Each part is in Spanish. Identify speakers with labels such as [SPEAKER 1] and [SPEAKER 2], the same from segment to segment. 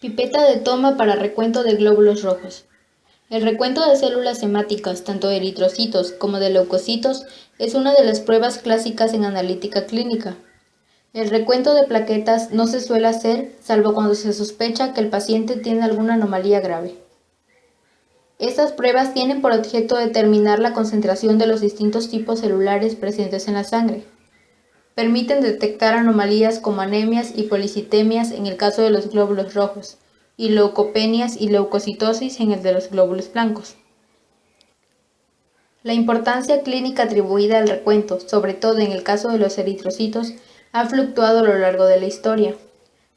[SPEAKER 1] Pipeta de toma para recuento de glóbulos rojos. El recuento de células hemáticas, tanto de eritrocitos como de leucocitos, es una de las pruebas clásicas en analítica clínica. El recuento de plaquetas no se suele hacer, salvo cuando se sospecha que el paciente tiene alguna anomalía grave. Estas pruebas tienen por objeto determinar la concentración de los distintos tipos celulares presentes en la sangre. Permiten detectar anomalías como anemias y policitemias en el caso de los glóbulos rojos, y leucopenias y leucocitosis en el de los glóbulos blancos. La importancia clínica atribuida al recuento, sobre todo en el caso de los eritrocitos, ha fluctuado a lo largo de la historia.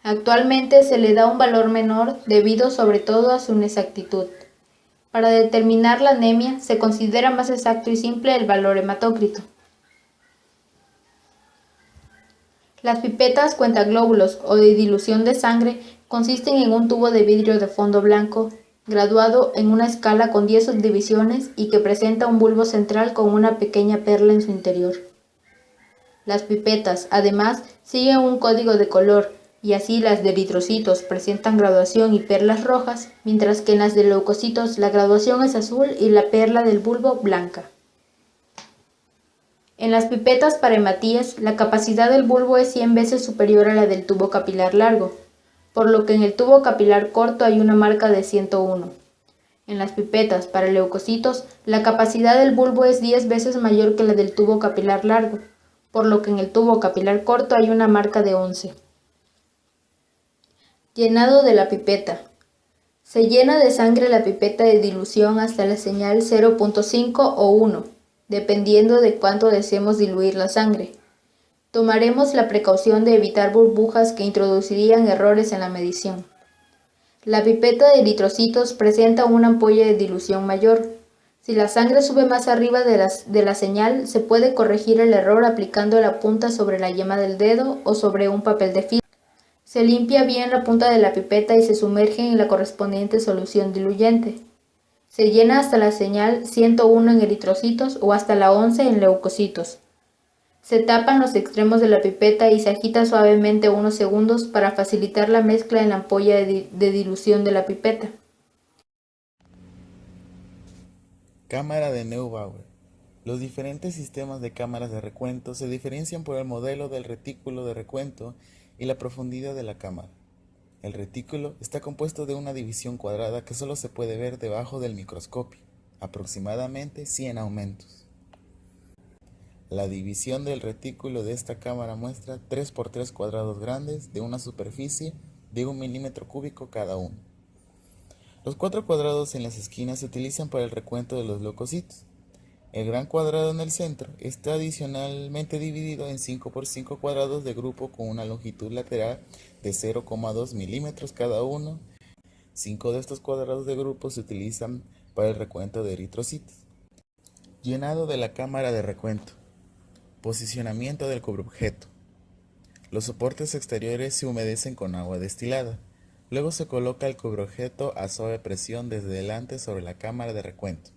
[SPEAKER 1] Actualmente se le da un valor menor debido sobre todo a su inexactitud. Para determinar la anemia se considera más exacto y simple el valor hematócrito. Las pipetas cuentaglóbulos o de dilución de sangre consisten en un tubo de vidrio de fondo blanco, graduado en una escala con 10 subdivisiones y que presenta un bulbo central con una pequeña perla en su interior. Las pipetas, además, siguen un código de color, y así las de eritrocitos presentan graduación y perlas rojas, mientras que en las de leucocitos la graduación es azul y la perla del bulbo blanca. En las pipetas para hematíes, la capacidad del bulbo es 100 veces superior a la del tubo capilar largo, por lo que en el tubo capilar corto hay una marca de 101. En las pipetas para leucocitos, la capacidad del bulbo es 10 veces mayor que la del tubo capilar largo, por lo que en el tubo capilar corto hay una marca de 11. Llenado de la pipeta. Se llena de sangre la pipeta de dilución hasta la señal 0.5 o 1, dependiendo de cuánto deseemos diluir la sangre. Tomaremos la precaución de evitar burbujas que introducirían errores en la medición. La pipeta de eritrocitos presenta una ampolla de dilución mayor. Si la sangre sube más arriba de la señal, se puede corregir el error aplicando la punta sobre la yema del dedo o sobre un papel de filtro. Se limpia bien la punta de la pipeta y se sumerge en la correspondiente solución diluyente. Se llena hasta la señal 101 en eritrocitos o hasta la 11 en leucocitos. Se tapan los extremos de la pipeta y se agita suavemente unos segundos para facilitar la mezcla en la ampolla de dilución de la pipeta.
[SPEAKER 2] Cámara de Neubauer. Los diferentes sistemas de cámaras de recuento se diferencian por el modelo del retículo de recuento y la profundidad de la cámara. El retículo está compuesto de una división cuadrada que solo se puede ver debajo del microscopio, aproximadamente 100 aumentos. La división del retículo de esta cámara muestra 3 por 3 cuadrados grandes de una superficie de 1 milímetro cúbico cada uno. Los 4 cuadrados en las esquinas se utilizan para el recuento de los leucocitos. El gran cuadrado en el centro está adicionalmente dividido en 5 por 5 cuadrados de grupo con una longitud lateral de 0,2 milímetros cada uno. 5 de estos cuadrados de grupo se utilizan para el recuento de eritrocitos. Llenado de la cámara de recuento. Posicionamiento del cubreobjeto. Los soportes exteriores se humedecen con agua destilada. Luego se coloca el cubreobjeto a suave presión desde delante sobre la cámara de recuento.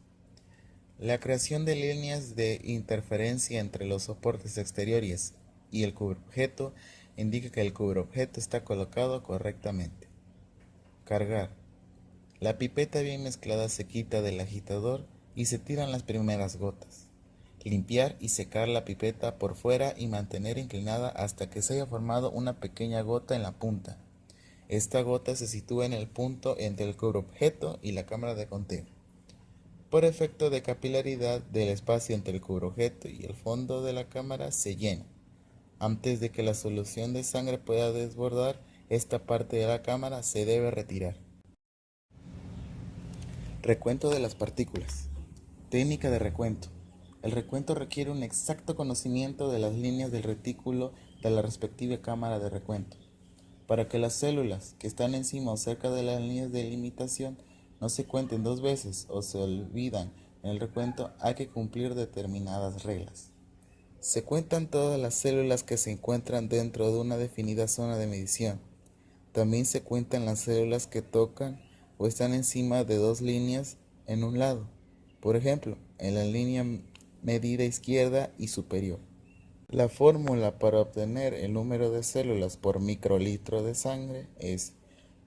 [SPEAKER 2] La creación de líneas de interferencia entre los soportes exteriores y el cubreobjeto indica que el cubreobjeto está colocado correctamente. Cargar. La pipeta bien mezclada se quita del agitador y se tiran las primeras gotas. Limpiar y secar la pipeta por fuera y mantener inclinada hasta que se haya formado una pequeña gota en la punta. Esta gota se sitúa en el punto entre el cubreobjeto y la cámara de conteo. Por efecto de capilaridad del espacio entre el cubreobjeto y el fondo de la cámara se llena. Antes de que la solución de sangre pueda desbordar, esta parte de la cámara se debe retirar. Recuento de las partículas. Técnica de recuento. El recuento requiere un exacto conocimiento de las líneas del retículo de la respectiva cámara de recuento. Para que las células que están encima o cerca de las líneas de limitación no se cuenten dos veces o se olvidan en el recuento, hay que cumplir determinadas reglas. Se cuentan todas las células que se encuentran dentro de una definida zona de medición. También se cuentan las células que tocan o están encima de dos líneas en un lado. Por ejemplo, en la línea medida izquierda y superior. La fórmula para obtener el número de células por microlitro de sangre es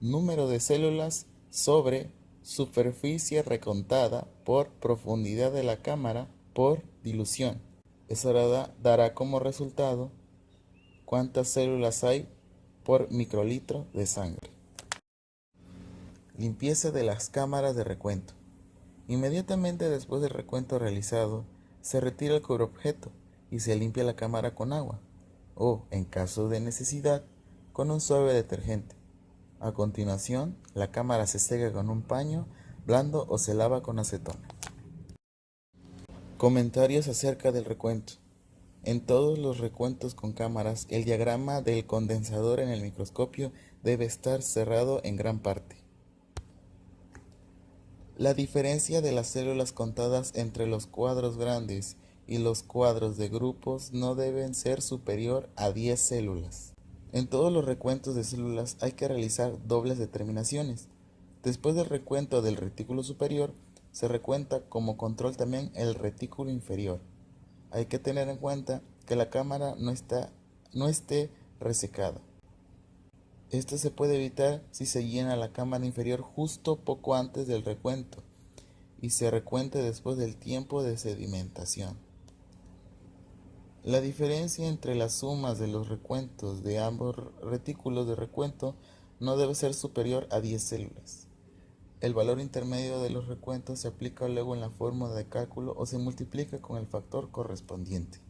[SPEAKER 2] número de células sobre superficie recontada por profundidad de la cámara por dilución. Eso dará como resultado cuántas células hay por microlitro de sangre. Limpieza de las cámaras de recuento. Inmediatamente después del recuento realizado, se retira el cubreobjeto y se limpia la cámara con agua, o, en caso de necesidad, con un suave detergente. A continuación, la cámara se seca con un paño blando o se lava con acetona. Comentarios acerca del recuento. En todos los recuentos con cámaras, el diagrama del condensador en el microscopio debe estar cerrado en gran parte. La diferencia de las células contadas entre los cuadros grandes y los cuadros de grupos no deben ser superior a 10 células. En todos los recuentos de células hay que realizar dobles determinaciones. Después del recuento del retículo superior, se recuenta como control también el retículo inferior. Hay que tener en cuenta que la cámara no esté resecada. Esto se puede evitar si se llena la cámara inferior justo poco antes del recuento y se recuente después del tiempo de sedimentación. La diferencia entre las sumas de los recuentos de ambos retículos de recuento no debe ser superior a 10 células. El valor intermedio de los recuentos se aplica luego en la fórmula de cálculo o se multiplica con el factor correspondiente.